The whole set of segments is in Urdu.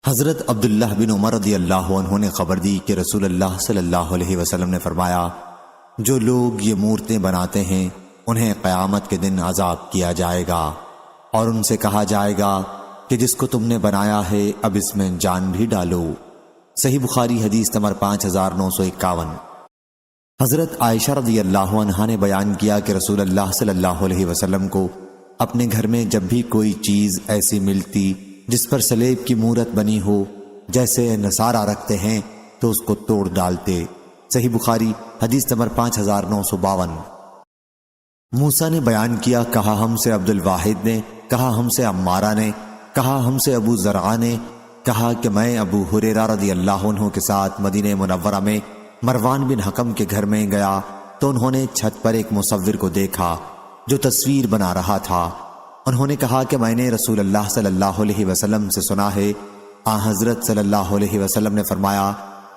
حضرت عبداللہ بن عمر رضی اللہ عنہ نے خبر دی کہ رسول اللہ صلی اللہ علیہ وسلم نے فرمایا، جو لوگ یہ مورتیں بناتے ہیں انہیں قیامت کے دن عذاب کیا جائے گا، اور ان سے کہا جائے گا کہ جس کو تم نے بنایا ہے اب اس میں جان بھی ڈالو۔ صحیح بخاری حدیث نمبر 5951۔ حضرت عائشہ رضی اللہ عنہا نے بیان کیا کہ رسول اللہ صلی اللہ علیہ وسلم کو اپنے گھر میں جب بھی کوئی چیز ایسی ملتی جس پر سلیب کی مورت بنی ہو جیسے نصارہ رکھتے ہیں تو اس کو توڑ ڈالتے۔ صحیح بخاری حدیث نمبر 5952۔ موسیٰ نے بیان کیا، کہا ہم سے عبد الواحد نے، کہا ہم سے عمارہ نے، کہا ہم سے ابو زرعہ نے، کہا کہ میں ابو ہریرہ رضی اللہ عنہ کے ساتھ مدینہ منورہ میں مروان بن حکم کے گھر میں گیا تو انہوں نے چھت پر ایک مصور کو دیکھا جو تصویر بنا رہا تھا۔ انہوں نے کہا کہ میں نے رسول اللہ صلی اللہ علیہ وسلم سے سنا ہے، حضرت صلی اللہ علیہ وسلم نے فرمایا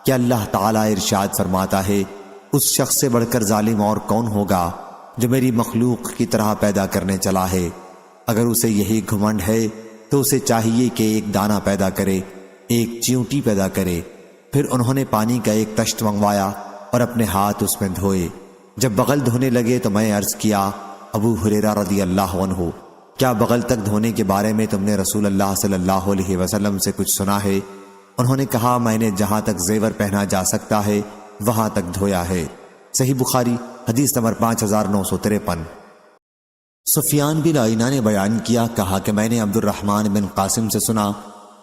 کہ اللہ تعالیٰ ارشاد فرماتا ہے، اس شخص سے بڑھ کر ظالم اور کون ہوگا جو میری مخلوق کی طرح پیدا کرنے چلا ہے۔ اگر اسے یہی گھمنڈ ہے تو اسے چاہیے کہ ایک دانہ پیدا کرے، ایک چیونٹی پیدا کرے۔ پھر انہوں نے پانی کا ایک تشت منگوایا اور اپنے ہاتھ اس میں دھوئے۔ جب بغل دھونے لگے تو میں عرض کیا، ابو ہریرہ رضی اللہ عنہ، کیا بغل تک دھونے کے بارے میں تم نے رسول اللہ صلی اللہ علیہ وسلم سے کچھ سنا ہے؟ انہوں نے کہا، میں نے جہاں تک زیور پہنا جا سکتا ہے وہاں تک دھویا ہے۔ صحیح بخاری حدیث نمبر 5953۔ سفیان بن عیینہ نے بیان کیا، کہا کہ میں نے عبد الرحمن بن قاسم سے سنا،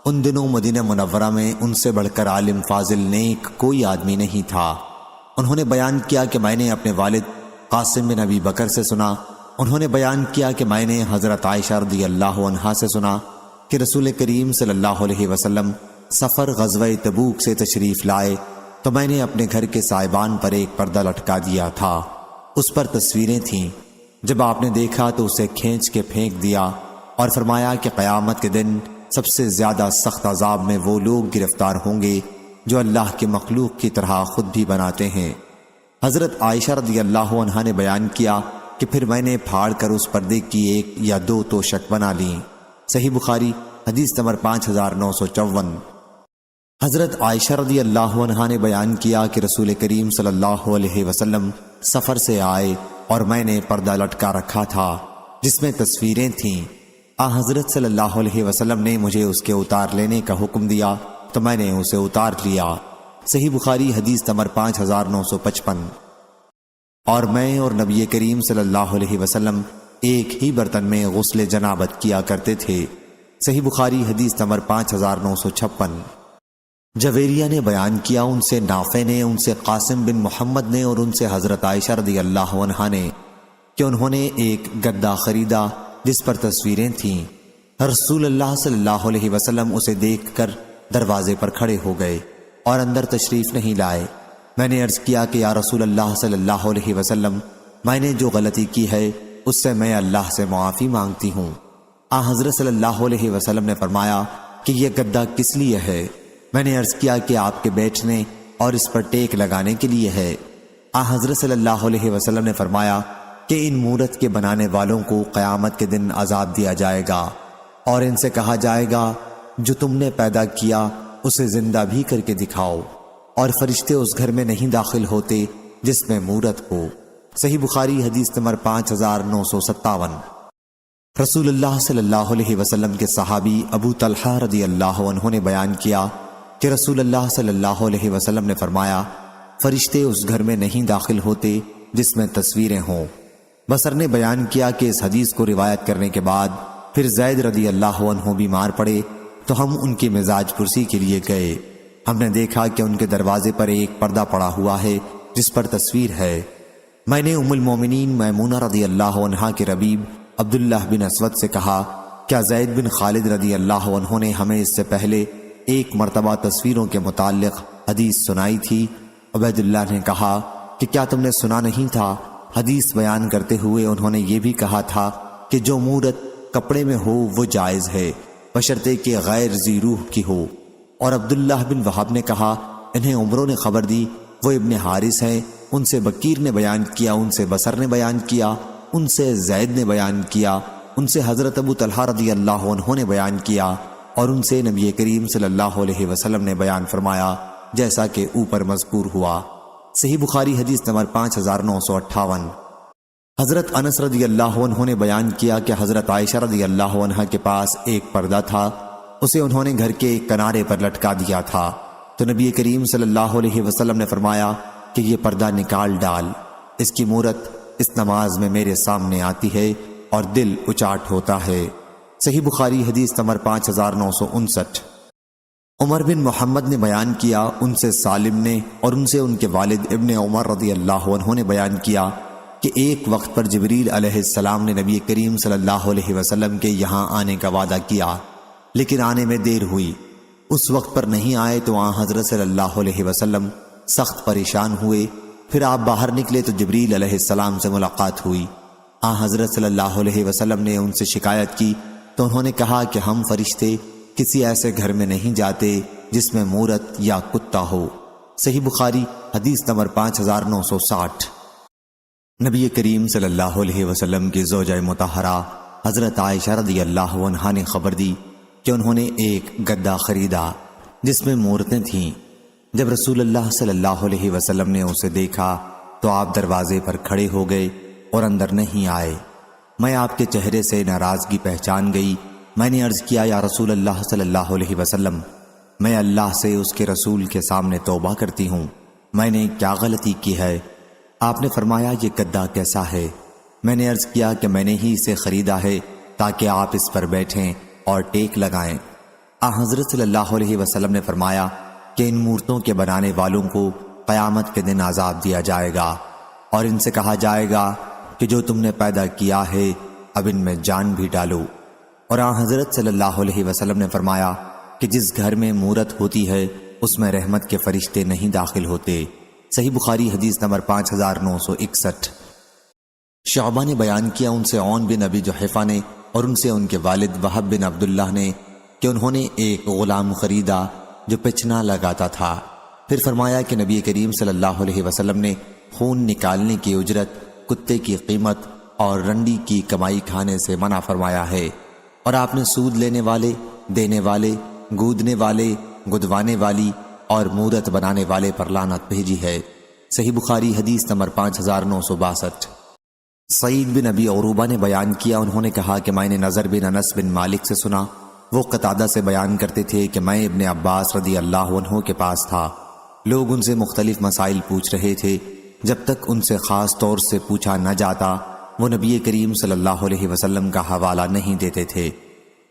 ان دنوں مدینہ منورہ میں ان سے بڑھ کر عالم فاضل نیک کوئی آدمی نہیں تھا۔ انہوں نے بیان کیا کہ میں نے اپنے والد قاسم بن ابی بکر سے سنا، انہوں نے بیان کیا کہ میں نے حضرت عائشہ رضی اللہ عنہا سے سنا کہ رسول کریم صلی اللہ علیہ وسلم سفر غزوہ تبوک سے تشریف لائے تو میں نے اپنے گھر کے سائبان پر ایک پردہ لٹکا دیا تھا، اس پر تصویریں تھیں۔ جب آپ نے دیکھا تو اسے کھینچ کے پھینک دیا اور فرمایا کہ قیامت کے دن سب سے زیادہ سخت عذاب میں وہ لوگ گرفتار ہوں گے جو اللہ کے مخلوق کی طرح خود بھی بناتے ہیں۔ حضرت عائشہ رضی اللہ عنہا نے بیان کیا کہ پھر میں نے پھاڑ کر اس پردے کی ایک یا دو توشک بنا لیں۔ صحیح بخاری حدیث نمبر 5954۔ حضرت عائشہ رضی اللہ عنہا نے بیان کیا کہ رسول کریم صلی اللہ علیہ وسلم سفر سے آئے اور میں نے پردہ لٹکا رکھا تھا جس میں تصویریں تھیں۔ حضرت صلی اللہ علیہ وسلم نے مجھے اس کے اتار لینے کا حکم دیا تو میں نے اسے اتار لیا۔ صحیح بخاری حدیث نمبر 5955۔ اور میں اور نبی کریم صلی اللہ علیہ وسلم ایک ہی برتن میں غسل جنابت کیا کرتے تھے۔ صحیح بخاری حدیث نمبر 5956۔ جویریہ نے بیان کیا، ان سے نافع نے، ان سے قاسم بن محمد نے اور ان سے حضرت عائشہ رضی اللہ عنہا نے کہ انہوں نے ایک گدا خریدا جس پر تصویریں تھیں۔ رسول اللہ صلی اللہ علیہ وسلم اسے دیکھ کر دروازے پر کھڑے ہو گئے اور اندر تشریف نہیں لائے۔ میں نے عرض کیا کہ یا رسول اللہ صلی اللہ علیہ وسلم، میں نے جو غلطی کی ہے اس سے میں اللہ سے معافی مانگتی ہوں۔ حضرت صلی اللہ علیہ وسلم نے فرمایا کہ یہ گدا کس لیے ہے؟ میں نے عرض کیا کہ آپ کے بیٹھنے اور اس پر ٹیک لگانے کے لیے ہے۔ حضرت صلی اللہ علیہ وسلم نے فرمایا کہ ان مورت کے بنانے والوں کو قیامت کے دن عذاب دیا جائے گا اور ان سے کہا جائے گا جو تم نے پیدا کیا اسے زندہ بھی کر کے دکھاؤ، اور فرشتے اس گھر میں نہیں داخل ہوتے جس میں مورت ہو۔ صحیح بخاری حدیث نمبر 5957۔ رسول اللہ صلی اللہ علیہ وسلم کے صحابی ابو طلحہ رضی اللہ عنہ نے بیان کیا کہ رسول اللہ صلی اللہ علیہ وسلم نے فرمایا، فرشتے اس گھر میں نہیں داخل ہوتے جس میں تصویریں ہوں۔ بصر نے بیان کیا کہ اس حدیث کو روایت کرنے کے بعد پھر زید رضی اللہ عنہ بیمار پڑے تو ہم ان کی مزاج پرسی کے لیے گئے۔ ہم نے دیکھا کہ ان کے دروازے پر ایک پردہ پڑا ہوا ہے جس پر تصویر ہے۔ میں نے ام المومنین میمونہ رضی اللہ عنہا کے ربیب عبداللہ بن اسود سے کہا، کیا زید بن خالد رضی اللہ عنہ نے ہمیں اس سے پہلے ایک مرتبہ تصویروں کے متعلق حدیث سنائی تھی؟ عبید اللہ نے کہا کہ کیا تم نے سنا نہیں تھا؟ حدیث بیان کرتے ہوئے انہوں نے یہ بھی کہا تھا کہ جو مورت کپڑے میں ہو وہ جائز ہے بشرطے کہ غیر ذی روح کی ہو۔ اور عبداللہ بن وہب نے کہا، انہیں عمروں نے خبر دی، وہ ابن حارث ہیں، ان سے بکیر نے بیان کیا، ان سے بصر نے بیان کیا، ان سے زید نے بیان کیا، ان سے حضرت ابو طلحہ رضی اللہ عنہ نے بیان کیا، اور ان سے نبی کریم صلی اللہ علیہ وسلم نے بیان فرمایا جیسا کہ اوپر مذکور ہوا۔ صحیح بخاری حدیث نمبر 5958۔ حضرت انس رضی اللہ عنہ نے بیان کیا کہ حضرت عائشہ رضی اللہ عنہ کے پاس ایک پردہ تھا، اسے انہوں نے گھر کے ایک کنارے پر لٹکا دیا تھا، تو نبی کریم صلی اللہ علیہ وسلم نے فرمایا کہ یہ پردہ نکال ڈال، اس کی مورت اس نماز میں میرے سامنے آتی ہے اور دل اچاٹ ہوتا ہے۔ صحیح بخاری حدیث نمبر 5959۔ عمر بن محمد نے بیان کیا، ان سے سالم نے اور ان سے ان کے والد ابن عمر رضی اللہ عنہ نے بیان کیا کہ ایک وقت پر جبریل علیہ السلام نے نبی کریم صلی اللہ علیہ وسلم کے یہاں آنے کا وعدہ کیا، لیکن آنے میں دیر ہوئی۔ اس وقت پر نہیں آئے تو حضرت صلی اللہ علیہ وسلم سخت پریشان ہوئے۔ پھر آپ باہر نکلے تو جبریل علیہ السلام سے ملاقات ہوئی۔ حضرت صلی اللہ علیہ وسلم نے ان سے شکایت کی تو انہوں نے کہا کہ ہم فرشتے کسی ایسے گھر میں نہیں جاتے جس میں مورت یا کتا ہو۔ صحیح بخاری حدیث نمبر 5960۔ نبی کریم صلی اللہ علیہ وسلم کی زوجہ مطہرہ حضرت عائشہ رضی اللہ عنہا نے خبر دی کہ انہوں نے ایک گدا خریدا جس میں مورتیں تھیں۔ جب رسول اللہ صلی اللہ علیہ وسلم نے اسے دیکھا تو آپ دروازے پر کھڑے ہو گئے اور اندر نہیں آئے۔ میں آپ کے چہرے سے ناراضگی پہچان گئی۔ میں نے عرض کیا، یا رسول اللہ صلی اللہ علیہ وسلم، میں اللہ سے اس کے رسول کے سامنے توبہ کرتی ہوں، میں نے کیا غلطی کی ہے؟ آپ نے فرمایا، یہ گدا کیسا ہے؟ میں نے عرض کیا کہ میں نے ہی اسے خریدا ہے تاکہ آپ اس پر بیٹھیں اور ٹیک لگائیں۔ حضرت صلی اللہ علیہ وسلم نے فرمایا کہ ان مورتوں کے بنانے والوں کو قیامت کے دن عذاب دیا جائے گا اور ان سے کہا جائے گا کہ جو تم نے پیدا کیا ہے اب ان میں جان بھی ڈالو۔ اور حضرت صلی اللہ علیہ وسلم نے فرمایا کہ جس گھر میں مورت ہوتی ہے اس میں رحمت کے فرشتے نہیں داخل ہوتے۔ صحیح بخاری حدیث نمبر 5961۔ شعبہ نے بیان کیا، ان سے عون بن ابی جحیفہ نے اور ان سے ان کے والد وہب بن عبداللہ نے کہ انہوں نے ایک غلام خریدا جو پچنا لگاتا تھا۔ پھر فرمایا کہ نبی کریم صلی اللہ علیہ وسلم نے خون نکالنے کی اجرت، کتے کی قیمت اور رنڈی کی کمائی کھانے سے منع فرمایا ہے، اور آپ نے سود لینے والے، دینے والے، گودنے والے، گدوانے والی اور مورت بنانے والے پر لعنت بھیجی ہے۔ صحیح بخاری حدیث نمبر 5962۔ سعید بن ابی عروبہ نے بیان کیا، انہوں نے کہا کہ میں نے نضر بن انس بن مالک سے سنا، وہ قتادہ سے بیان کرتے تھے کہ میں ابن عباس رضی اللہ عنہ کے پاس تھا، لوگ ان سے مختلف مسائل پوچھ رہے تھے، جب تک ان سے خاص طور سے پوچھا نہ جاتا وہ نبی کریم صلی اللہ علیہ وسلم کا حوالہ نہیں دیتے تھے۔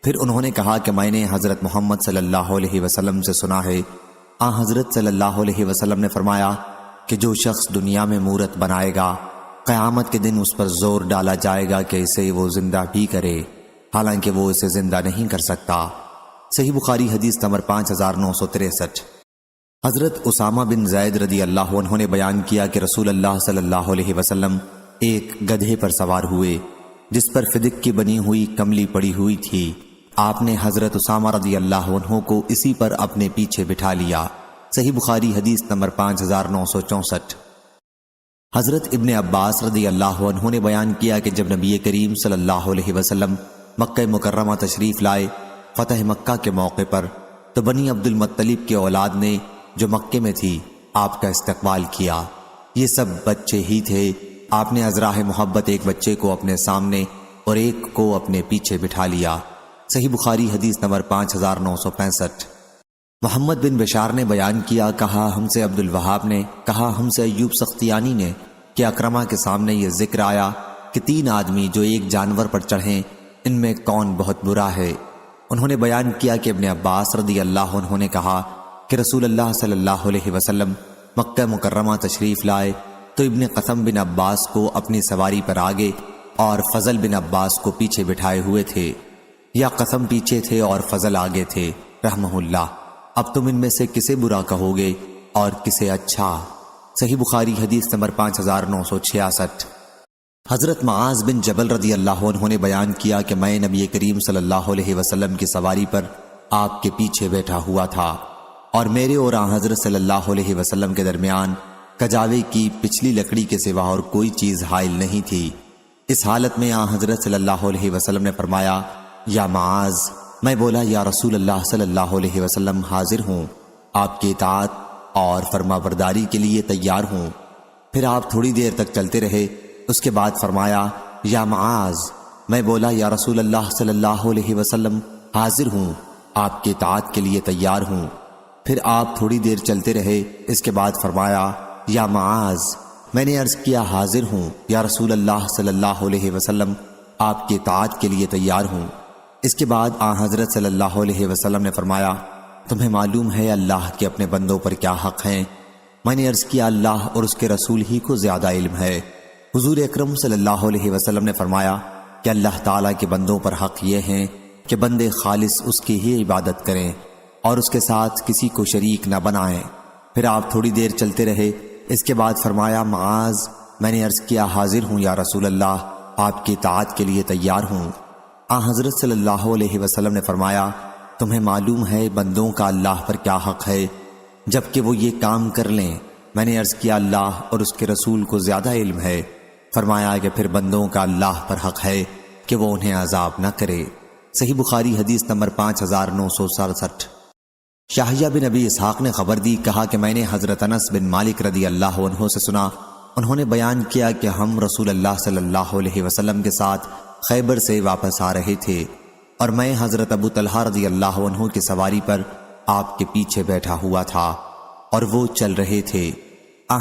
پھر انہوں نے کہا کہ میں نے حضرت محمد صلی اللہ علیہ وسلم سے سنا ہے، حضرت صلی اللہ علیہ وسلم نے فرمایا کہ جو شخص دنیا میں مورت بنائے گا قیامت کے دن اس پر زور ڈالا جائے گا کہ اسے وہ زندہ بھی کرے، حالانکہ وہ اسے زندہ نہیں کر سکتا۔ صحیح بخاری حدیث نمبر 5963۔ حضرت اسامہ بن زید رضی اللہ عنہ نے بیان کیا کہ رسول اللہ صلی اللہ علیہ وسلم ایک گدھے پر سوار ہوئے جس پر فدق کی بنی ہوئی کملی پڑی ہوئی تھی۔ آپ نے حضرت اسامہ رضی اللہ عنہ کو اسی پر اپنے پیچھے بٹھا لیا۔ صحیح بخاری حدیث نمبر 5964۔ حضرت ابن عباس رضی اللہ عنہ نے بیان کیا کہ جب نبی کریم صلی اللہ علیہ وسلم مکہ مکرمہ تشریف لائے فتح مکہ کے موقع پر، تو بنی عبد المطلب کے اولاد نے جو مکے میں تھی آپ کا استقبال کیا۔ یہ سب بچے ہی تھے۔ آپ نے ازراہ محبت ایک بچے کو اپنے سامنے اور ایک کو اپنے پیچھے بٹھا لیا۔ صحیح بخاری حدیث نمبر 5965۔ محمد بن بشار نے بیان کیا، کہا ہم سے عبد الوہاب نے، کہا ہم سے ایوب سختیانی نے کہ اکرمہ کے سامنے یہ ذکر آیا کہ 3 آدمی جو ایک جانور پر چڑھیں ان میں کون بہت برا ہے۔ انہوں نے بیان کیا کہ ابن عباس رضی اللہ عنہ نے کہا کہ رسول اللہ صلی اللہ علیہ وسلم مکہ مکرمہ تشریف لائے تو ابن قسم بن عباس کو اپنی سواری پر آگے اور فضل بن عباس کو پیچھے بٹھائے ہوئے تھے، یا قسم پیچھے تھے اور فضل آگے تھے رحمہ اللہ۔ اب تم ان میں سے کسے برا کہو گے اور کسے اچھا؟ صحیح بخاری حدیث نمبر 5966۔ حضرت معاذ بن جبل رضی اللہ عنہ نے بیان کیا کہ میں نبی کریم صلی اللہ علیہ وسلم کی سواری پر آپ کے پیچھے بیٹھا ہوا تھا اور میرے اور حضرت صلی اللہ علیہ وسلم کے درمیان کجاوے کی پچھلی لکڑی کے سوا اور کوئی چیز حائل نہیں تھی۔ اس حالت میں حضرت صلی اللہ علیہ وسلم نے فرمایا، یا معاذ میں بولا یا رسول اللہ صلی اللہ علیہ وسلم حاضر ہوں، آپ کی اطاعت اور فرما برداری کے لیے تیار ہوں۔ پھر آپ تھوڑی دیر تک چلتے رہے، اس کے بعد فرمایا یا معاذ۔ میں بولا یا رسول اللہ صلی اللہ علیہ وسلم حاضر ہوں، آپ کی اطاعت کے لیے تیار ہوں۔ پھر آپ تھوڑی دیر چلتے رہے، اس کے بعد فرمایا یا معاذ۔ میں نے عرض کیا حاضر ہوں یا رسول اللہ صلی اللہ علیہ وسلم، آپ کی اطاعت کے لیے تیار ہوں۔ اس کے بعد حضرت صلی اللہ علیہ وسلم نے فرمایا تمہیں معلوم ہے اللہ کے اپنے بندوں پر کیا حق ہیں؟ میں نے عرض کیا اللہ اور اس کے رسول ہی کو زیادہ علم ہے۔ حضور اکرم صلی اللہ علیہ وسلم نے فرمایا کہ اللہ تعالیٰ کے بندوں پر حق یہ ہیں کہ بندے خالص اس کی ہی عبادت کریں اور اس کے ساتھ کسی کو شریک نہ بنائیں۔ پھر آپ تھوڑی دیر چلتے رہے، اس کے بعد فرمایا معاذ۔ میں نے عرض کیا حاضر ہوں یا رسول اللہ، آپ کی اطاعت کے لیے تیار ہوں۔ حضرت صلی اللہ علیہ وسلم نے فرمایا تمہیں معلوم ہے بندوں کا اللہ پر کیا حق ہے جبکہ وہ یہ کام کر لیں؟ میں نے عرض کیا اللہ اور اس کے رسول کو زیادہ علم ہے۔ فرمایا کہ پھر بندوں کا اللہ پر حق ہے کہ وہ انہیں عذاب نہ کرے۔ صحیح بخاری حدیث نمبر 5967۔ شاہیہ بن ابی اسحاق نے خبر دی، کہا کہ میں نے حضرت انس بن مالک رضی اللہ عنہ سے سنا، انہوں نے بیان کیا کہ ہم رسول اللہ صلی اللہ علیہ وسلم کے ساتھ خیبر سے واپس آ رہے تھے اور میں حضرت ابو طلحہ رضی اللہ عنہ کی سواری پر آپ کے پیچھے بیٹھا ہوا تھا اور وہ چل رہے تھے۔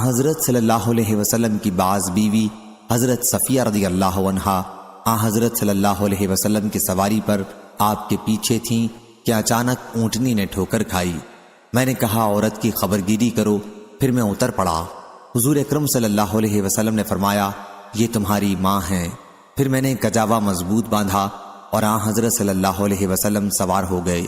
حضرت صلی اللہ علیہ وسلم کی بعض بیوی حضرت صفیہ رضی اللہ عنہا حضرت صلی اللہ علیہ وسلم کی سواری پر آپ کے پیچھے تھیں کہ اچانک اونٹنی نے ٹھوکر کھائی۔ میں نے کہا عورت کی خبرگیری کرو، پھر میں اتر پڑا۔ حضور اکرم صلی اللہ علیہ وسلم نے فرمایا یہ تمہاری ماں ہیں۔ پھر میں نے کجاوا مضبوط باندھا اور حضرت صلی اللہ علیہ وسلم سوار ہو گئے۔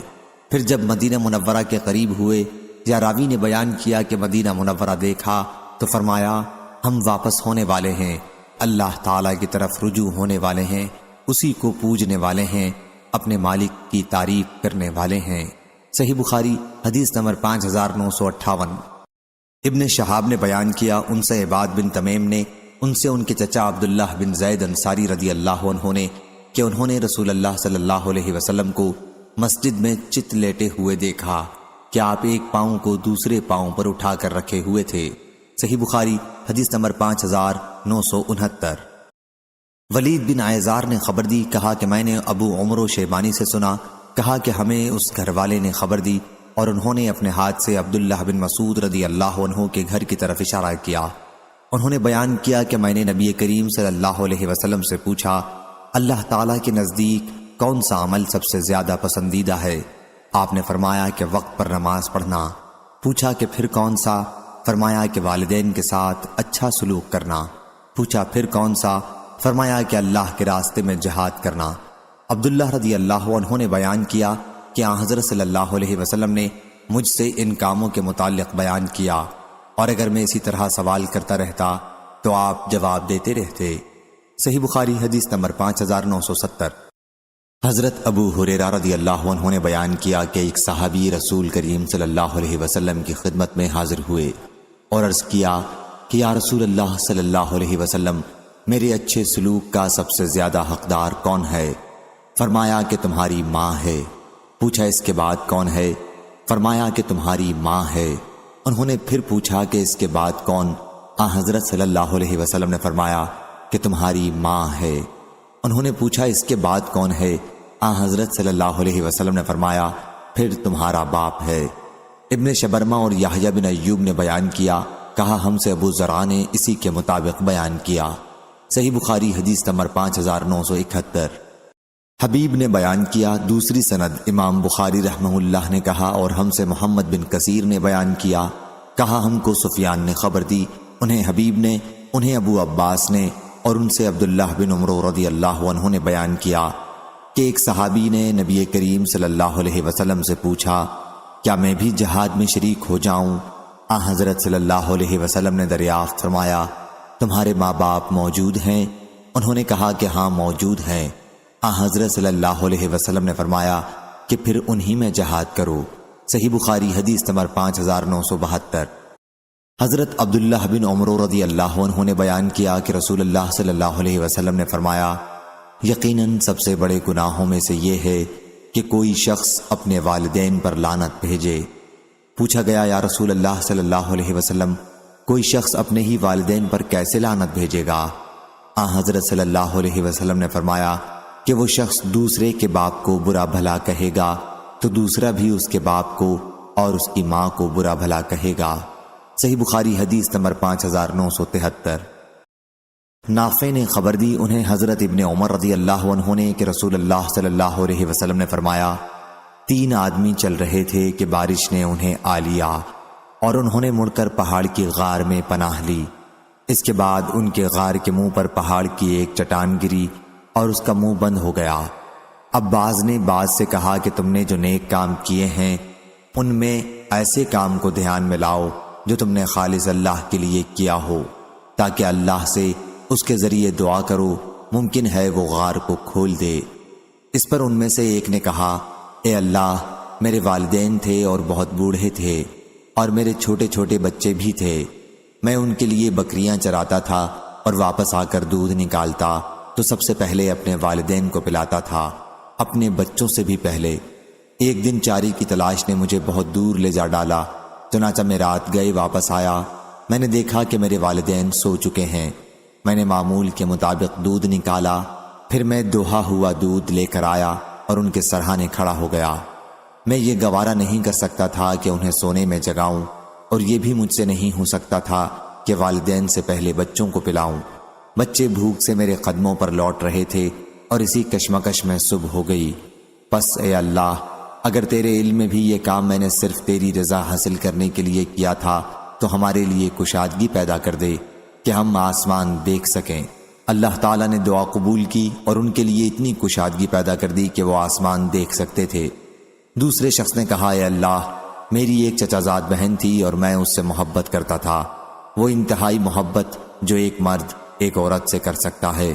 پھر جب مدینہ منورہ کے قریب ہوئے، یا راوی نے بیان کیا کہ مدینہ منورہ دیکھا تو فرمایا ہم واپس ہونے والے ہیں، اللہ تعالیٰ کی طرف رجوع ہونے والے ہیں، اسی کو پوجنے والے ہیں، اپنے مالک کی تعریف کرنے والے ہیں۔ صحیح بخاری حدیث نمبر 5958۔ ابن شہاب نے بیان کیا ان سے عباد بن تمیم نے ان سے ان کے چچا عبداللہ بن زید انصاری رضی اللہ عنہ نے کہ انہوں نے رسول اللہ صلی اللہ علیہ وسلم کو مسجد میں چت لیٹے ہوئے دیکھا کہ آپ ایک پاؤں کو دوسرے پاؤں پر اٹھا کر رکھے ہوئے تھے۔ صحیح بخاری حدیث نمبر 5969۔ ولید بن عیزار نے خبر دی، کہا کہ میں نے ابو عمر و شیبانی سے سنا، کہا کہ ہمیں اس گھر والے نے خبر دی اور انہوں نے اپنے ہاتھ سے عبداللہ بن مسعود رضی اللہ عنہ کے گھر کی طرف اشارہ کیا۔ انہوں نے بیان کیا کہ میں نے نبی کریم صلی اللہ علیہ وسلم سے پوچھا اللہ تعالیٰ کے نزدیک کون سا عمل سب سے زیادہ پسندیدہ ہے؟ آپ نے فرمایا کہ وقت پر نماز پڑھنا۔ پوچھا کہ پھر کون سا؟ فرمایا کہ والدین کے ساتھ اچھا سلوک کرنا۔ پوچھا پھر کون سا؟ فرمایا کہ اللہ کے راستے میں جہاد کرنا۔ عبداللہ رضی اللہ عنہ نے بیان کیا کہ حضرت صلی اللہ علیہ وسلم نے مجھ سے ان کاموں کے متعلق بیان کیا اور اگر میں اسی طرح سوال کرتا رہتا تو آپ جواب دیتے رہتے۔ صحیح بخاری حدیث نمبر 5970۔ حضرت ابو ہریرہ رضی اللہ عنہ نے بیان کیا کہ ایک صحابی رسول کریم صلی اللہ علیہ وسلم کی خدمت میں حاضر ہوئے اور عرض کیا کہ یا رسول اللہ صلی اللہ علیہ وسلم، میرے اچھے سلوک کا سب سے زیادہ حقدار کون ہے؟ فرمایا کہ تمہاری ماں ہے۔ پوچھا اس کے بعد کون ہے؟ فرمایا کہ تمہاری ماں ہے۔ انہوں نے پھر پوچھا کہ اس کے بعد کون؟ حضرت صلی اللہ علیہ وسلم نے فرمایا کہ تمہاری ماں ہے۔ انہوں نے پوچھا اس کے بعد کون ہے؟ حضرت صلی اللہ علیہ وسلم نے فرمایا پھر تمہارا باپ ہے۔ ابن شبرمہ اور یحییٰ بن ایوب نے بیان کیا، کہا ہم سے ابو زرع نے اسی کے مطابق بیان کیا۔ صحیح بخاری حدیث نمبر 5971۔ حبیب نے بیان کیا، دوسری سند امام بخاری رحمہ اللہ نے کہا اور ہم سے محمد بن کثیر نے بیان کیا، کہا ہم کو سفیان نے خبر دی، انہیں حبیب نے، انہیں ابو عباس نے اور ان سے عبداللہ بن عمر رضی اللہ عنہ نے بیان کیا کہ ایک صحابی نے نبی کریم صلی اللہ علیہ وسلم سے پوچھا کیا میں بھی جہاد میں شریک ہو جاؤں؟ حضرت صلی اللہ علیہ وسلم نے دریافت فرمایا تمہارے ماں باپ موجود ہیں؟ انہوں نے کہا کہ ہاں موجود ہیں۔ حضرت صلی اللہ علیہ وسلم نے فرمایا کہ پھر انہی میں جہاد کرو۔ صحیح بخاری حدیث نمبر 5972۔ حضرت عبداللہ بن عمر رضی اللہ عنہ نے بیان کیا کہ رسول اللہ صلی اللہ علیہ وسلم نے فرمایا یقیناً سب سے بڑے گناہوں میں سے یہ ہے کہ کوئی شخص اپنے والدین پر لعنت بھیجے۔ پوچھا گیا یا رسول اللہ صلی اللہ علیہ وسلم، کوئی شخص اپنے ہی والدین پر کیسے لعنت بھیجے گا؟ حضرت صلی اللہ علیہ وسلم نے فرمایا کہ وہ شخص دوسرے کے باپ کو برا بھلا کہے گا تو دوسرا بھی اس کے باپ کو اور اس کی ماں کو برا بھلا کہے گا۔ صحیح بخاری حدیث نمبر 5973۔ نافع نے خبر دی انہیں حضرت ابن عمر رضی اللہ عنہ نے کہ رسول اللہ صلی اللہ علیہ وسلم نے فرمایا 3 آدمی چل رہے تھے کہ بارش نے انہیں آ لیا اور انہوں نے مڑ کر پہاڑ کی غار میں پناہ لی۔ اس کے بعد ان کے غار کے منہ پر پہاڑ کی ایک چٹان گری اور اس کا منہ بند ہو گیا۔ اب بعض نے بعض سے کہا کہ تم نے جو نیک کام کیے ہیں ان میں ایسے کام کو دھیان میں لاؤ جو تم نے خالص اللہ کے لیے کیا ہو، تاکہ اللہ سے اس کے ذریعے دعا کرو، ممکن ہے وہ غار کو کھول دے۔ اس پر ان میں سے ایک نے کہا اے اللہ، میرے والدین تھے اور بہت بوڑھے تھے اور میرے چھوٹے چھوٹے بچے بھی تھے، میں ان کے لیے بکریاں چراتا تھا اور واپس آ کر دودھ نکالتا تو سب سے پہلے اپنے والدین کو پلاتا تھا، اپنے بچوں سے بھی پہلے۔ ایک دن چاری کی تلاش نے مجھے بہت دور لے جا ڈالا، چنانچہ میں رات گئے واپس آیا، میں نے دیکھا کہ میرے والدین سو چکے ہیں۔ میں نے معمول کے مطابق دودھ نکالا، پھر میں دوہا ہوا دودھ لے کر آیا اور ان کے سرہانے کھڑا ہو گیا۔ میں یہ گوارا نہیں کر سکتا تھا کہ انہیں سونے میں جگاؤں، اور یہ بھی مجھ سے نہیں ہو سکتا تھا کہ والدین سے پہلے بچوں کو پلاؤں۔ بچے بھوک سے میرے قدموں پر لوٹ رہے تھے اور اسی کشمکش میں صبح ہو گئی۔ پس اے اللہ، اگر تیرے علم میں بھی یہ کام میں نے صرف تیری رضا حاصل کرنے کے لیے کیا تھا تو ہمارے لیے کشادگی پیدا کر دے کہ ہم آسمان دیکھ سکیں۔ اللہ تعالیٰ نے دعا قبول کی اور ان کے لیے اتنی کشادگی پیدا کر دی کہ وہ آسمان دیکھ سکتے تھے۔ دوسرے شخص نے کہا اے اللہ، میری ایک چچا زاد بہن تھی اور میں اس سے محبت کرتا تھا، وہ انتہائی محبت جو ایک مرد ایک عورت سے کر سکتا ہے۔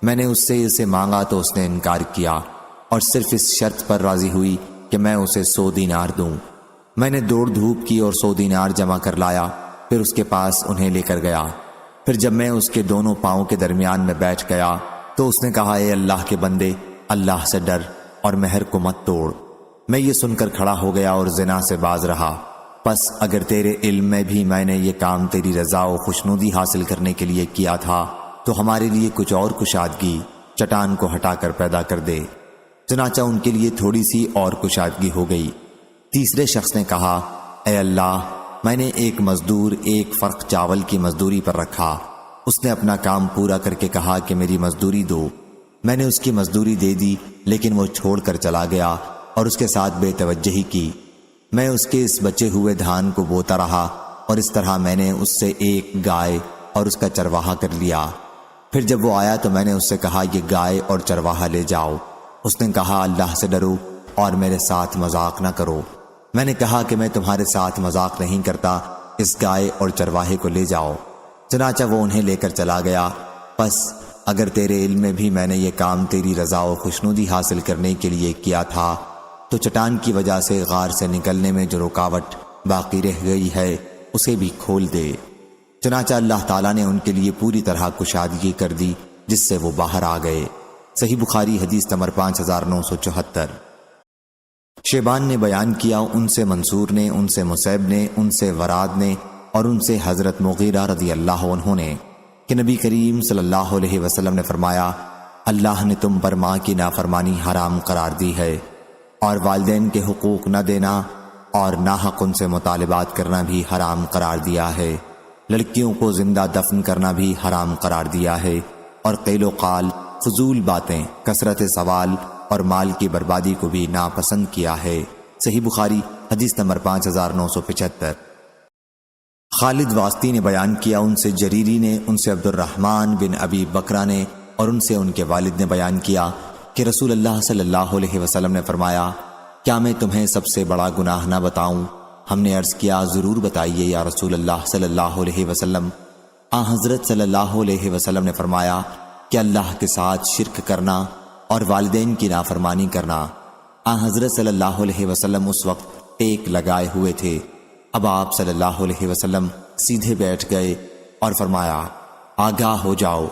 میں نے اس سے اسے مانگا تو اس نے انکار کیا اور صرف اس شرط پر راضی ہوئی کہ میں اسے 100 دینار دوں۔ میں نے دوڑ دھوپ کی اور 100 دینار جمع کر لایا، پھر اس کے پاس انہیں لے کر گیا۔ پھر جب میں اس کے دونوں پاؤں کے درمیان میں بیٹھ گیا تو اس نے کہا اے اللہ کے بندے، اللہ سے ڈر اور مہر کو مت توڑ۔ میں یہ سن کر کھڑا ہو گیا اور زنا سے باز رہا۔ پس اگر تیرے علم میں بھی میں نے یہ کام تیری رضا و خوشنودی حاصل کرنے کے لیے کیا تھا تو ہمارے لیے کچھ اور کشادگی چٹان کو ہٹا کر پیدا کر دے۔ چنانچہ ان کے لیے تھوڑی سی اور کشادگی ہو گئی۔ تیسرے شخص نے کہا اے اللہ، میں نے ایک مزدور ایک فرق چاول کی مزدوری پر رکھا، اس نے اپنا کام پورا کر کے کہا کہ میری مزدوری دو۔ میں نے اس کی مزدوری دے دی، لیکن وہ چھوڑ کر چلا گیا اور اس کے ساتھ بے توجہی کی۔ میں اس کے اس بچے ہوئے دھان کو بوتا رہا اور اس طرح میں نے اس سے ایک گائے اور اس کا چرواہا کر لیا۔ پھر جب وہ آیا تو میں نے اس سے کہا یہ گائے اور چرواہا لے جاؤ۔ اس نے کہا اللہ سے ڈرو اور میرے ساتھ مذاق نہ کرو۔ میں نے کہا کہ میں تمہارے ساتھ مذاق نہیں کرتا، اس گائے اور چرواہے کو لے جاؤ۔ چنانچہ وہ انہیں لے کر چلا گیا۔ پس اگر تیرے علم میں بھی میں نے یہ کام تیری رضا و خوشنودی حاصل کرنے کے لیے کیا تھا تو چٹان کی وجہ سے غار سے نکلنے میں جو رکاوٹ باقی رہ گئی ہے اسے بھی کھول دے۔ چنانچہ اللہ تعالیٰ نے ان کے لیے پوری طرح کشادگی کر دی جس سے وہ باہر آ گئے۔ صحیح بخاری حدیث نمبر 5974۔ شیبان نے بیان کیا، ان سے منصور نے، ان سے مصعب نے، ان سے وراد نے اور ان سے حضرت مغیرہ رضی اللہ عنہ نے کہ نبی کریم صلی اللہ علیہ وسلم نے فرمایا اللہ نے تم پر ماں کی نافرمانی حرام قرار دی ہے اور والدین کے حقوق نہ دینا اور ناحق ان سے مطالبات کرنا بھی حرام قرار دیا ہے۔ لڑکیوں کو زندہ دفن کرنا بھی حرام قرار دیا ہے اور قیل و قال، فضول باتیں، کثرت سوال اور مال کی بربادی کو بھی ناپسند کیا ہے۔ صحیح بخاری حدیث نمبر 5975۔ خالد واسطی نے بیان کیا، ان سے جریری نے، ان سے عبد الرحمن بن ابی بکرہ نے اور ان سے ان کے والد نے بیان کیا کہ رسول اللہ صلی اللہ علیہ وسلم نے فرمایا کیا میں تمہیں سب سے بڑا گناہ نہ بتاؤں؟ ہم نے عرض کیا ضرور بتائیے یا رسول اللہ صلی اللہ علیہ وسلم۔ حضرت صلی اللہ علیہ وسلم نے فرمایا کہ اللہ کے ساتھ شرک کرنا اور والدین کی نافرمانی کرنا۔ حضرت صلی اللہ علیہ وسلم اس وقت ٹیک لگائے ہوئے تھے۔ اب آپ صلی اللہ علیہ وسلم سیدھے بیٹھ گئے اور فرمایا آگاہ ہو جاؤ،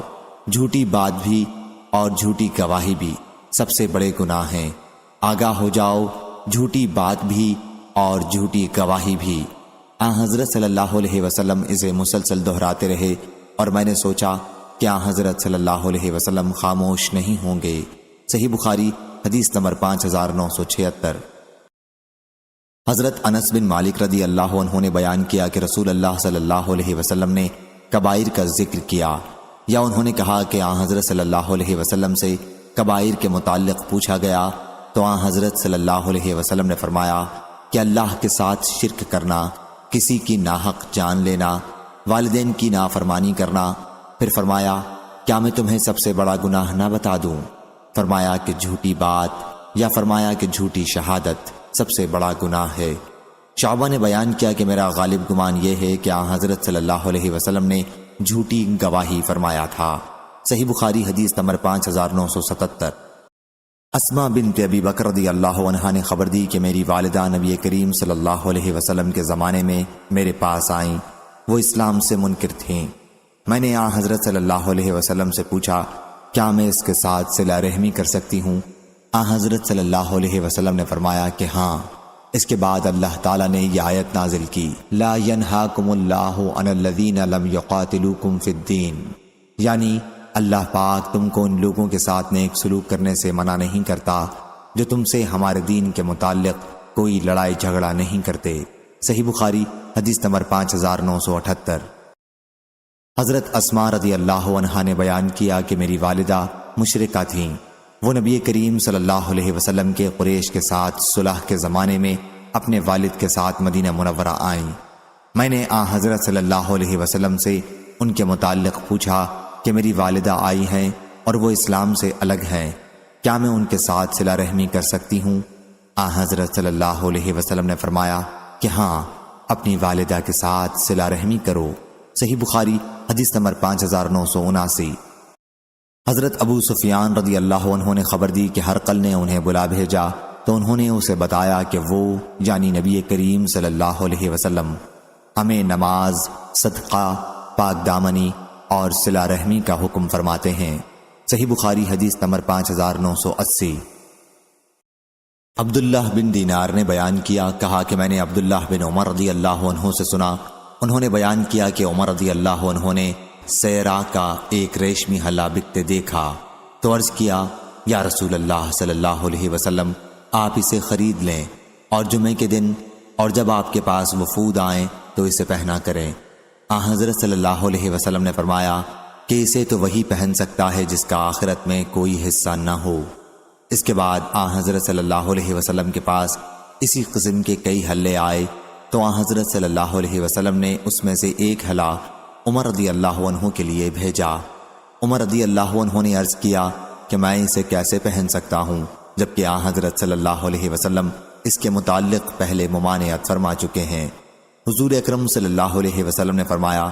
جھوٹی بات بھی اور جھوٹی گواہی بھی سب سے بڑے گناہ ہیں۔ آگاہ ہو جاؤ، جھوٹی بات بھی اور جھوٹی گواہی بھی۔ حضرت صلی اللہ علیہ وسلم اسے مسلسل دہراتے رہے اور میں نے سوچا کہ حضرت صلی اللہ علیہ وسلم خاموش نہیں ہوں گے۔ صحیح بخاری حدیث نمبر 5976۔ حضرت انس بن مالک رضی اللہ عنہ نے بیان کیا کہ رسول اللہ صلی اللہ علیہ وسلم نے کبائر کا ذکر کیا، یا انہوں نے کہا کہ حضرت صلی اللہ علیہ وسلم سے کبائر کے متعلق پوچھا گیا تو حضرت صلی اللہ علیہ وسلم نے فرمایا کہ اللہ کے ساتھ شرک کرنا، کسی کی ناحق جان لینا، والدین کی نافرمانی کرنا۔ پھر فرمایا کیا میں تمہیں سب سے بڑا گناہ نہ بتا دوں؟ فرمایا کہ جھوٹی بات، یا فرمایا کہ جھوٹی شہادت سب سے بڑا گناہ ہے۔ شعبہ نے بیان کیا کہ میرا غالب گمان یہ ہے کہ حضرت صلی اللہ علیہ وسلم نے جھوٹی گواہی فرمایا تھا۔ صحیح بخاری حدیث نمبر 5977۔ اسماء بنت ابی بکر رضی اللہ عنہا نے خبر دی کہ میری والدہ نبی کریم صلی اللہ علیہ وسلم کے زمانے میں میرے پاس آئیں۔ وہ اسلام سے منکر تھیں۔ میں نے حضرت صلی اللہ علیہ وسلم سے پوچھا کیا میں اس کے ساتھ صلہ رحمی کر سکتی ہوں؟ حضرت صلی اللہ علیہ وسلم نے فرمایا کہ ہاں۔ اس کے بعد اللہ تعالیٰ نے یہ آیت نازل کی، لا ینہاکم اللہ عن الذین لم یقاتلوکم فی الدین، یعنی اللہ پاک تم کو ان لوگوں کے ساتھ نیک سلوک کرنے سے منع نہیں کرتا جو تم سے ہمارے دین کے متعلق کوئی لڑائی جھگڑا نہیں کرتے۔ صحیح بخاری حدیث نمبر 5978۔ حضرت اسماء رضی اللہ عنہا نے بیان کیا کہ میری والدہ مشرکہ تھیں۔ وہ نبی کریم صلی اللہ علیہ وسلم کے قریش کے ساتھ صلح کے زمانے میں اپنے والد کے ساتھ مدینہ منورہ آئیں۔ میں نے حضرت صلی اللہ علیہ وسلم سے ان کے متعلق پوچھا کہ میری والدہ آئی ہیں اور وہ اسلام سے الگ ہیں، کیا میں ان کے ساتھ صلہ رحمی کر سکتی ہوں؟ حضرت صلی اللہ علیہ وسلم نے فرمایا کہ ہاں، اپنی والدہ کے ساتھ صلہ رحمی کرو۔ صحیح بخاری حدیث نمبر 5979۔ حضرت ابو سفیان رضی اللہ عنہ نے خبر دی کہ ہرقل نے انہیں بلا بھیجا تو انہوں نے اسے بتایا کہ وہ یعنی نبی کریم صلی اللہ علیہ وسلم ہمیں نماز، صدقہ، پاک دامنی اور صلہ رحمی کا حکم فرماتے ہیں۔ صحیح بخاری حدیث نمبر 5980۔ عبداللہ بن دینار نے بیان کیا، کہا کہ میں نے عبداللہ بن عمر رضی اللہ عنہ سے سنا، انہوں نے بیان کیا کہ عمر رضی اللہ عنہ نے سیرا کا ایک ریشمی ہلا بکتے دیکھا تو عرض کیا یا رسول اللہ صلی اللہ علیہ وسلم، آپ اسے خرید لیں اور جمعے کے دن اور جب آپ کے پاس وفود آئیں تو اسے پہنا کریں۔ حضرت صلی اللہ علیہ وسلم نے فرمایا کہ اسے تو وہی پہن سکتا ہے جس کا آخرت میں کوئی حصہ نہ ہو۔ اس کے بعد حضرت صلی اللہ علیہ وسلم کے پاس اسی قسم کے کئی ہلے آئے تو حضرت صلی اللہ علیہ وسلم نے اس میں سے ایک ہلا عمر رضی اللہ عنہ کے لیے بھیجا۔ عمر رضی اللہ عنہ نے عرض کیا کہ میں اسے کیسے پہن سکتا ہوں، جبکہ حضرت صلی اللہ علیہ وسلم اس کے متعلق پہلے ممانعت فرما چکے ہیں۔ حضور اکرم صلی اللہ علیہ وسلم نے فرمایا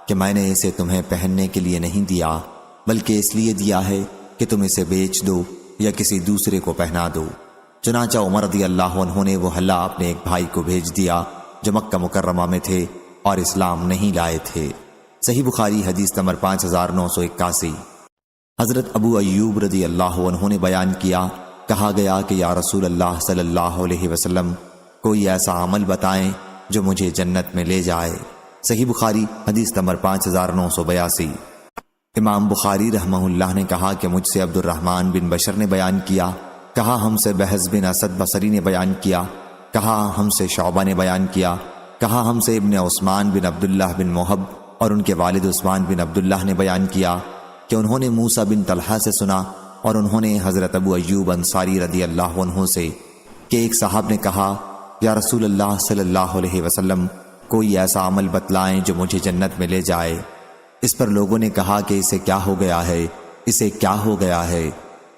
کہ میں نے اسے تمہیں پہننے کے لیے نہیں دیا، بلکہ اس لیے دیا ہے کہ تم اسے بیچ دو یا کسی دوسرے کو پہنا دو۔ چنانچہ عمر رضی اللہ عنہ نے وہ ہلا اپنے ایک بھائی کو بھیج دیا جو مکہ مکرمہ میں تھے اور اسلام نہیں لائے تھے۔ صحیح بخاری حدیث نمبر 5981۔ حضرت ابو ایوب رضی اللہ عنہ نے بیان کیا، کہا گیا کہ یا رسول اللہ صلی اللہ علیہ وسلم، کوئی ایسا عمل بتائیں جو مجھے جنت میں لے جائے۔ صحیح بخاری حدیث نمبر 5982۔ امام بخاری رحمہ اللہ نے کہا کہ مجھ سے عبد الرحمن بن بشر نے بیان کیا، کہا ہم سے بحث بن اسد بصری نے بیان کیا، کہا ہم سے شعبہ نے بیان کیا، کہا ہم سے ابن عثمان بن عبداللہ بن محب اور ان کے والد عثمان بن عبداللہ نے بیان کیا کہ انہوں نے موسیٰ بن طلحہ سے سنا اور انہوں نے حضرت ابو ایوب انصاری رضی اللہ عنہ سے کہ ایک صاحب نے کہا یا رسول اللہ صلی اللہ علیہ وسلم، کوئی ایسا عمل بتلائیں جو مجھے جنت میں لے جائے۔ اس پر لوگوں نے کہا کہ اسے کیا ہو گیا ہے، اسے کیا ہو گیا ہے؟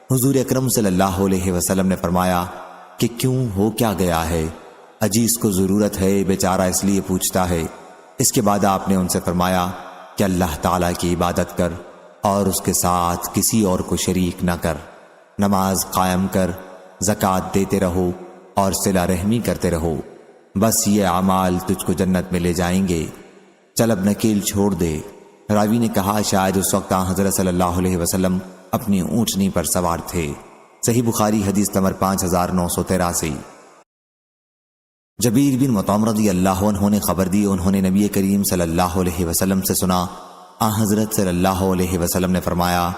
حضور اکرم صلی اللہ علیہ وسلم نے فرمایا کہ کیوں ہو کیا گیا ہے؟ عجیز کو ضرورت ہے، بیچارہ اس لیے پوچھتا ہے۔ اس کے بعد آپ نے ان سے فرمایا کہ اللہ تعالیٰ کی عبادت کر اور اس کے ساتھ کسی اور کو شریک نہ کر، نماز قائم کر، زکوٰۃ دیتے رہو اور صلہ رحمی کرتے رہو، بس یہ اعمال تجھ کو جنت میں لے جائیں گے۔ چل اب نکیل چھوڑ دے۔ راوی نے کہا شاید اس وقت حضرت صلی اللہ علیہ وسلم اپنی اونٹنی پر سوار تھے۔ صحیح بخاری حدیث نمبر 5983۔ جبیر بن مطعم رضی اللہ عنہ نے خبر دی، انہوں نے نبی کریم صلی اللہ علیہ وسلم سے سنا، حضرت صلی اللہ علیہ وسلم نے فرمایا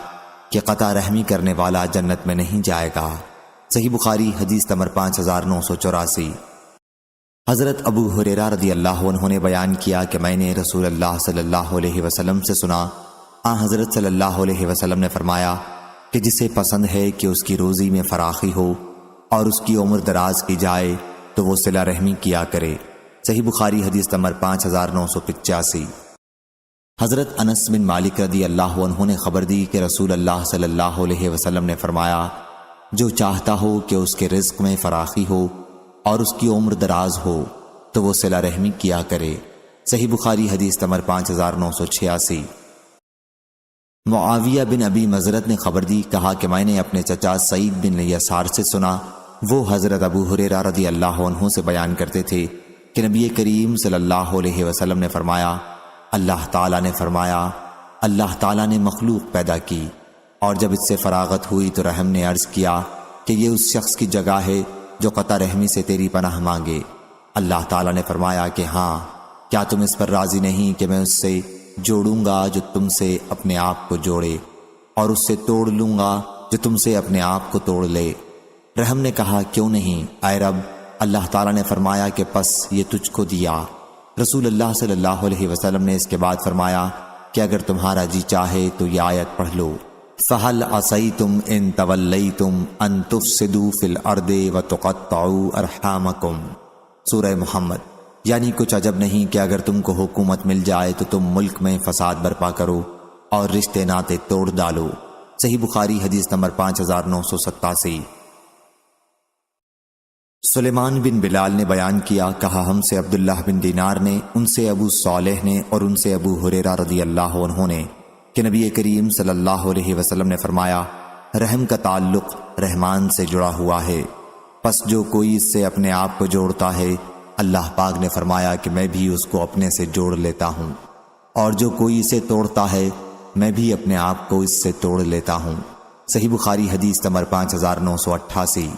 کہ قطع رحمی کرنے والا جنت میں نہیں جائے گا۔ صحیح بخاری حدیث نمبر 5984۔ حضرت ابو ہریرہ رضی اللہ عنہ نے بیان کیا کہ میں نے رسول اللہ صلی اللہ علیہ وسلم سے سنا، حضرت صلی اللہ علیہ وسلم نے فرمایا کہ جسے پسند ہے کہ اس کی روزی میں فراخی ہو اور اس کی عمر دراز کی جائے تو وہ صلہ رحمی کیا کرے۔ صحیح بخاری حدیث نمبر 5985۔ حضرت انس بن مالک رضی اللہ عنہ نے خبر دی کہ رسول اللہ صلی اللہ علیہ وسلم نے فرمایا، جو چاہتا ہو کہ اس کے رزق میں فراخی ہو اور اس کی عمر دراز ہو تو وہ صلہ رحمی کیا کرے۔ صحیح بخاری حدیث نمبر 5986۔ معاویہ بن ابی مزرد نے خبر دی، کہا کہ میں نے اپنے چچا سعید بن یسار سے سنا، وہ حضرت ابو ہریرہ رضی اللہ عنہ سے بیان کرتے تھے کہ نبی کریم صلی اللہ علیہ وسلم نے فرمایا، اللہ تعالیٰ نے فرمایا، اللہ تعالیٰ نے مخلوق پیدا کی اور جب اس سے فراغت ہوئی تو رحم نے عرض کیا کہ یہ اس شخص کی جگہ ہے جو قطع رحمی سے تیری پناہ مانگے۔ اللہ تعالیٰ نے فرمایا کہ ہاں، کیا تم اس پر راضی نہیں کہ میں اس سے جوڑوں گا جو تم سے اپنے آپ کو جوڑے اور اس سے توڑ لوں گا جو تم سے اپنے آپ کو توڑ لے۔ رحم نے کہا کیوں نہیں اے رب؟ اللہ تعالیٰ نے فرمایا کہ پس یہ تجھ کو دیا۔ رسول اللہ صلی اللہ علیہ وسلم نے اس کے بعد فرمایا کہ اگر تمہارا جی چاہے تو یہ آیت پڑھ لو، فَهَلْ عَصَيْتُمْ إِن تَوَلَّيْتُمْ أَن تُفْسِدُوا فِي الْأَرْضِ وَتُقَطَّعُوا أَرْحَامَكُمْ۔ سورہ محمد۔ یعنی کچھ عجب نہیں کہ اگر تم کو حکومت مل جائے تو تم ملک میں فساد برپا کرو اور رشتے ناتے توڑ ڈالو۔ صحیح بخاری حدیث نمبر 5987۔ سلیمان بن بلال نے بیان کیا، کہا ہم سے عبداللہ بن دینار نے، ان سے ابو صالح نے اور ان سے ابو ہریرہ رضی اللہ عنہ نے کہ نبی کریم صلی اللہ علیہ وسلم نے فرمایا، رحم کا تعلق رحمان سے جڑا ہوا ہے، پس جو کوئی اس سے اپنے آپ کو جوڑتا ہے اللہ پاک نے فرمایا کہ میں بھی اس کو اپنے سے جوڑ لیتا ہوں، اور جو کوئی اسے توڑتا ہے میں بھی اپنے آپ کو اس سے توڑ لیتا ہوں۔ صحیح بخاری حدیث نمبر 5988۔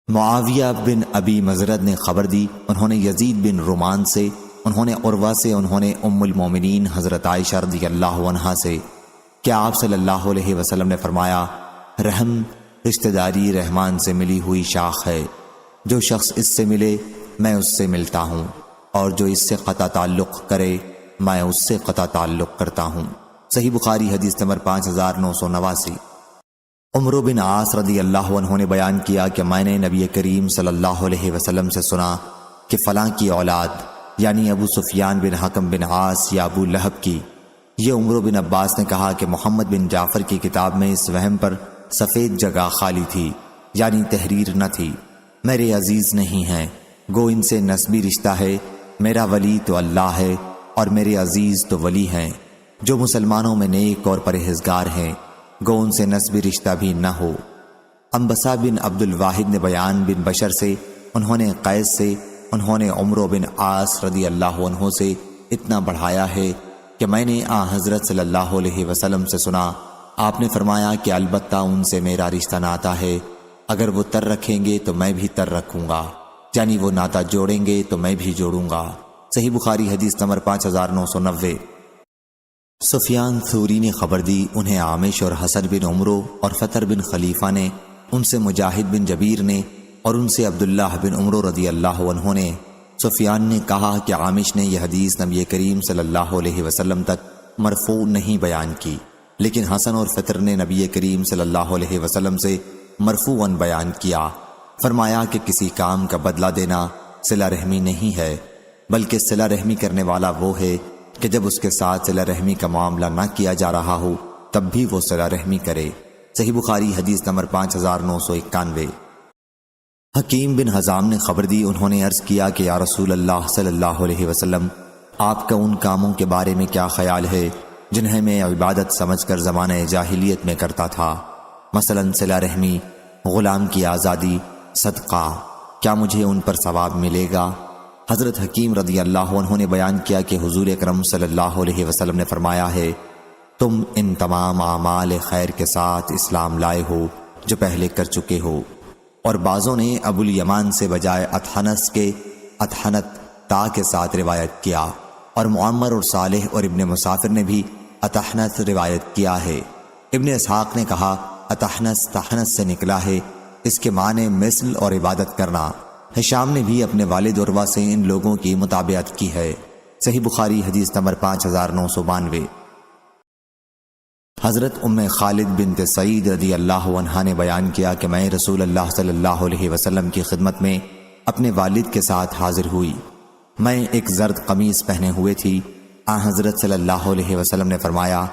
معاویہ بن ابی مزرد نے خبر دی، انہوں نے یزید بن رومان سے، انہوں نے عروہ سے، انہوں نے ام المومنین حضرت عائشہ رضی اللہ عنہا سے کہ آپ صلی اللہ علیہ وسلم نے فرمایا، رحم رشتہ داری رحمان سے ملی ہوئی شاخ ہے، جو شخص اس سے ملے میں اس سے ملتا ہوں، اور جو اس سے قطع تعلق کرے میں اس سے قطع تعلق کرتا ہوں۔ صحیح بخاری حدیث نمبر 5989۔ عمر بن عاص رضی اللہ عنہ نے بیان کیا کہ میں نے نبی کریم صلی اللہ علیہ وسلم سے سنا کہ فلاں کی اولاد یعنی ابو سفیان بن حکم بن عاص یا ابو لہب کی۔ یہ عمر بن عباس نے کہا کہ محمد بن جعفر کی کتاب میں اس وہم پر سفید جگہ خالی تھی، یعنی تحریر نہ تھی، میرے عزیز نہیں ہیں، گو ان سے نسبی رشتہ ہے، میرا ولی تو اللہ ہے اور میرے عزیز تو ولی ہیں، جو مسلمانوں میں نیک اور پرہیزگار ہیں، گو ان سے نسبی رشتہ بھی نہ ہو۔ انبسا بن عبد الواحد نے بیان بن بشر سے، انہوں نے قیس سے، انہوں نے عمر بن عاص رضی اللہ عنہ سے اتنا بڑھایا ہے کہ میں نے حضرت صلی اللہ علیہ وسلم سے سنا، آپ نے فرمایا کہ البتہ ان سے میرا رشتہ ناتا ہے، اگر وہ تر رکھیں گے تو میں بھی تر رکھوں گا، یعنی وہ ناتا جوڑیں گے تو میں بھی جوڑوں گا۔ صحیح بخاری حدیث نمبر 5990۔ سفیان ثوری نے خبر دی، انہیں عامش اور حسن بن عمرو اور فطر بن خلیفہ نے، ان سے مجاہد بن جبیر نے اور ان سے عبداللہ بن عمرو رضی اللہ عنہ نے۔ سفیان نے کہا کہ عامش نے یہ حدیث نبی کریم صلی اللہ علیہ وسلم تک مرفوع نہیں بیان کی، لیکن حسن اور فطر نے نبی کریم صلی اللہ علیہ وسلم سے مرفوعاً بیان کیا، فرمایا کہ کسی کام کا بدلہ دینا صلہ رحمی نہیں ہے، بلکہ صلہ رحمی کرنے والا وہ ہے کہ جب اس کے ساتھ صلہ رحمی کا معاملہ نہ کیا جا رہا ہو تب بھی وہ صلہ رحمی کرے۔ صحیح بخاری حدیث نمبر 5991۔ حکیم بن حزام نے خبر دی، انہوں نے عرض کیا کہ یا رسول اللہ صلی اللہ علیہ وسلم، آپ کا ان کاموں کے بارے میں کیا خیال ہے جنہیں میں عبادت سمجھ کر زمانہ جاہلیت میں کرتا تھا، مثلا صلہ رحمی، غلام کی آزادی، صدقہ، کیا مجھے ان پر ثواب ملے گا؟ حضرت حکیم رضی اللہ عنہ نے بیان کیا کہ حضور اکرم صلی اللہ علیہ وسلم نے فرمایا ہے، تم ان تمام اعمال خیر کے ساتھ اسلام لائے ہو جو پہلے کر چکے ہو۔ اور بعضوں نے ابو الیمان سے بجائے اطحنس کے اطحنت تا کے ساتھ روایت کیا، اور معمر اور صالح اور ابن مسافر نے بھی اطحنت روایت کیا ہے۔ ابن اسحاق نے کہا اطحنس تحنس سے نکلا ہے، اس کے معنی مثل اور عبادت کرنا۔ ہشام نے بھی اپنے والد عروہ سے ان لوگوں کی متابعت کی ہے۔ صحیح بخاری حدیث نمبر 5992۔ حضرت ام خالد بنت سعید رضی اللہ عنہا نے بیان کیا کہ میں رسول اللہ صلی اللہ علیہ وسلم کی خدمت میں اپنے والد کے ساتھ حاضر ہوئی۔ میں ایک زرد قمیص پہنے ہوئے تھی۔ حضرت صلی اللہ علیہ وسلم نے فرمایا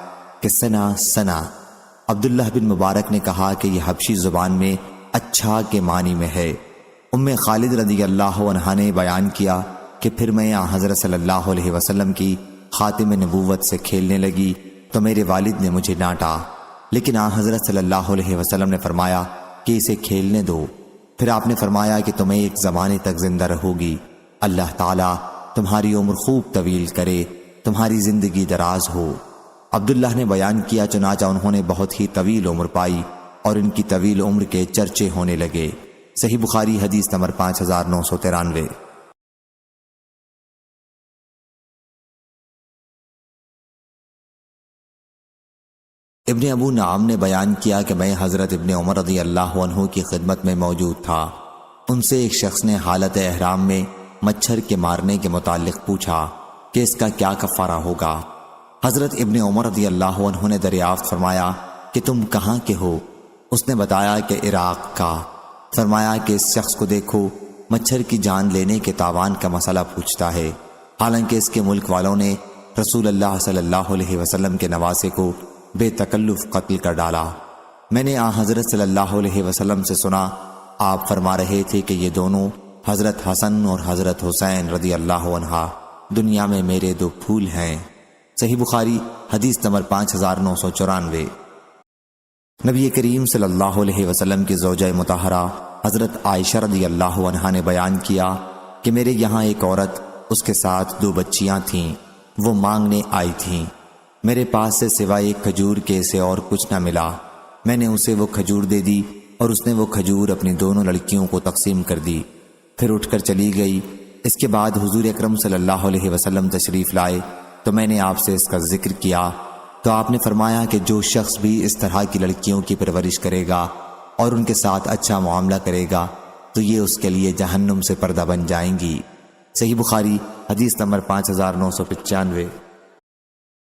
کہ سنا سنا۔ عبداللہ بن مبارک نے کہا کہ یہ حبشی زبان میں اچھا کے معنی میں ہے۔ ام خالد رضی اللہ عنہا نے بیان کیا کہ پھر میں حضرت صلی اللہ علیہ وسلم کی خاتم نبوت سے کھیلنے لگی تو میرے والد نے مجھے ڈانٹا، لیکن حضرت صلی اللہ علیہ وسلم نے فرمایا کہ اسے کھیلنے دو۔ پھر آپ نے فرمایا کہ تمہیں ایک زمانے تک زندہ رہو گی، اللہ تعالیٰ تمہاری عمر خوب طویل کرے، تمہاری زندگی دراز ہو۔ عبداللہ نے بیان کیا چنانچہ انہوں نے بہت ہی طویل عمر پائی اور ان کی طویل عمر کے چرچے ہونے لگے۔ صحیح بخاری حدیث نمبر 5993۔ ابن ابو نعام نے بیان کیا کہ میں حضرت ابن عمر رضی اللہ عنہ کی خدمت میں موجود تھا۔ ان سے ایک شخص نے حالت احرام میں مچھر کے مارنے کے متعلق پوچھا کہ اس کا کیا کفارہ ہوگا۔ حضرت ابن عمر رضی اللہ عنہ نے دریافت فرمایا کہ تم کہاں کے ہو؟ اس نے بتایا کہ عراق کا۔ فرمایا کہ اس شخص کو دیکھو، مچھر کی جان لینے کے تاوان کا مسئلہ پوچھتا ہے، حالانکہ اس کے ملک والوں نے رسول اللہ صلی اللہ علیہ وسلم کے نواسے کو بے تکلف قتل کر ڈالا۔ میں نے حضرت صلی اللہ علیہ وسلم سے سنا، آپ فرما رہے تھے کہ یہ دونوں حضرت حسن اور حضرت حسین رضی اللہ عنہ دنیا میں میرے دو پھول ہیں۔ صحیح بخاری حدیث نمبر 5994۔ نبی کریم صلی اللہ علیہ وسلم کی زوجہ مطہرہ حضرت عائشہ رضی اللہ عنہا نے بیان کیا کہ میرے یہاں ایک عورت، اس کے ساتھ 2 بچیاں تھیں، وہ مانگنے آئی تھیں۔ میرے پاس سے سوائے ایک کھجور کے اسے اور کچھ نہ ملا۔ میں نے اسے وہ کھجور دے دی اور اس نے وہ کھجور اپنی دونوں لڑکیوں کو تقسیم کر دی، پھر اٹھ کر چلی گئی۔ اس کے بعد حضور اکرم صلی اللہ علیہ وسلم تشریف لائے تو میں نے آپ سے اس کا ذکر کیا تو آپ نے فرمایا کہ جو شخص بھی اس طرح کی لڑکیوں کی پرورش کرے گا اور ان کے ساتھ اچھا معاملہ کرے گا تو یہ اس کے لیے جہنم سے پردہ بن جائیں گی۔ صحیح بخاری حدیث نمبر 5995۔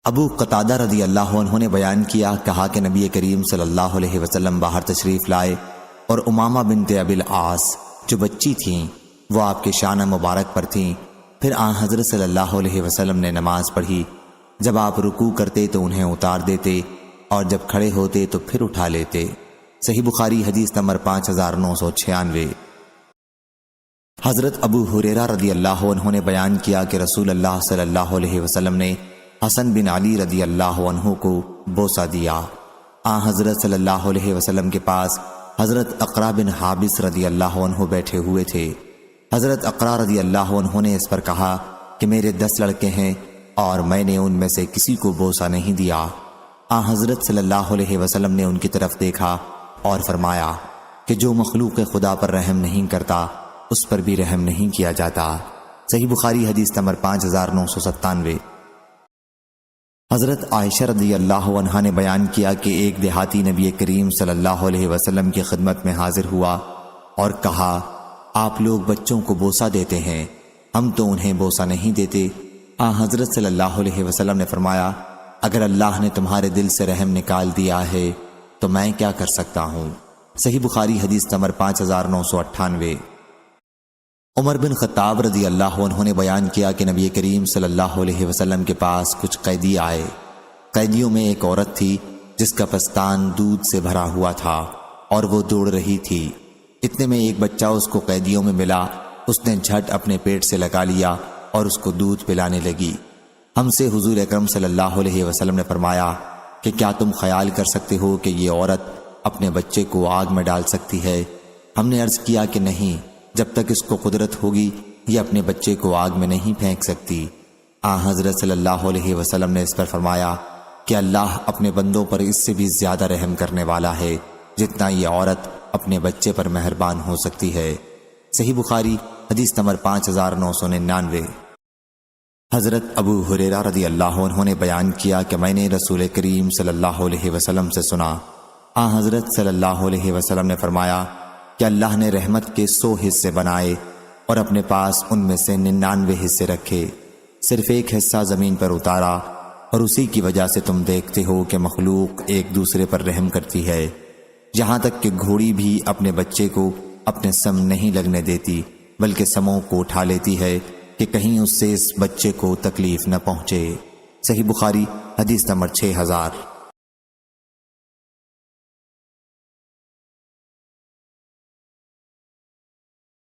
ابو قتادہ رضی اللہ عنہ نے بیان کیا، کہا کہ نبی کریم صلی اللہ علیہ وسلم باہر تشریف لائے اور امامہ بنت ابی العاص جو بچی تھیں وہ آپ کے شانہ مبارک پر تھیں۔ پھر حضرت صلی اللہ علیہ وسلم نے نماز پڑھی۔ جب آپ رکوع کرتے تو انہیں اتار دیتے اور جب کھڑے ہوتے تو پھر اٹھا لیتے۔ صحیح بخاری حدیث نمبر 5996۔ حضرت ابو ہریرہ رضی اللہ عنہ نے بیان کیا کہ رسول اللہ صلی اللہ علیہ وسلم نے حسن بن علی رضی اللہ عنہ کو بوسہ دیا۔ حضرت صلی اللہ علیہ وسلم کے پاس حضرت اقرا بن حابس رضی اللہ عنہ بیٹھے ہوئے تھے۔ حضرت اقرا رضی اللہ عنہ نے اس پر کہا کہ میرے 10 لڑکے ہیں اور میں نے ان میں سے کسی کو بوسہ نہیں دیا۔ حضرت صلی اللہ علیہ وسلم نے ان کی طرف دیکھا اور فرمایا کہ جو مخلوق خدا پر رحم نہیں کرتا اس پر بھی رحم نہیں کیا جاتا۔ صحیح بخاری حدیث نمبر 5997۔ حضرت عائشہ رضی اللہ عنہا نے بیان کیا کہ ایک دیہاتی نبی کریم صلی اللہ علیہ وسلم کی خدمت میں حاضر ہوا اور کہا، آپ لوگ بچوں کو بوسہ دیتے ہیں، ہم تو انہیں بوسہ نہیں دیتے۔ حضرت صلی اللہ علیہ وسلم نے فرمایا، اگر اللہ نے تمہارے دل سے رحم نکال دیا ہے تو میں کیا کر سکتا ہوں۔ صحیح بخاری حدیث نمبر 5998۔ عمر بن خطاب رضی اللہ عنہ نے بیان کیا کہ نبی کریم صلی اللہ علیہ وسلم کے پاس کچھ قیدی آئے۔ قیدیوں میں ایک عورت تھی جس کا پستان دودھ سے بھرا ہوا تھا اور وہ دوڑ رہی تھی۔ اتنے میں ایک بچہ اس کو قیدیوں میں ملا، اس نے جھٹ اپنے پیٹ سے لگا لیا اور اس کو دودھ پلانے لگی۔ ہم سے حضور اکرم صلی اللہ علیہ وسلم نے فرمایا کہ کیا تم خیال کر سکتے ہو کہ یہ عورت اپنے بچے کو آگ میں ڈال سکتی ہے؟ ہم نے عرض کیا کہ نہیں، جب تک اس کو قدرت ہوگی یہ اپنے بچے کو آگ میں نہیں پھینک سکتی۔ حضرت صلی اللہ علیہ وسلم نے اس پر فرمایا کہ اللہ اپنے بندوں پر اس سے بھی زیادہ رحم کرنے والا ہے۔ جتنا یہ عورت اپنے بچے پر مہربان ہو سکتی ہے۔ صحیح بخاری حدیث نمبر 5999۔ حضرت ابو ہریرہ رضی اللہ عنہ نے بیان کیا کہ میں نے رسول کریم صلی اللہ علیہ وسلم سے سنا، حضرت صلی اللہ علیہ وسلم نے فرمایا کہ اللہ نے رحمت کے 100 حصے بنائے اور اپنے پاس ان میں سے 99 حصے رکھے، صرف ایک حصہ زمین پر اتارا، اور اسی کی وجہ سے تم دیکھتے ہو کہ مخلوق ایک دوسرے پر رحم کرتی ہے، یہاں تک کہ گھوڑی بھی اپنے بچے کو اپنے سم نہیں لگنے دیتی، بلکہ سموں کو اٹھا لیتی ہے کہ کہیں اس سے اس بچے کو تکلیف نہ پہنچے۔ صحیح بخاری حدیث نمبر 6000۔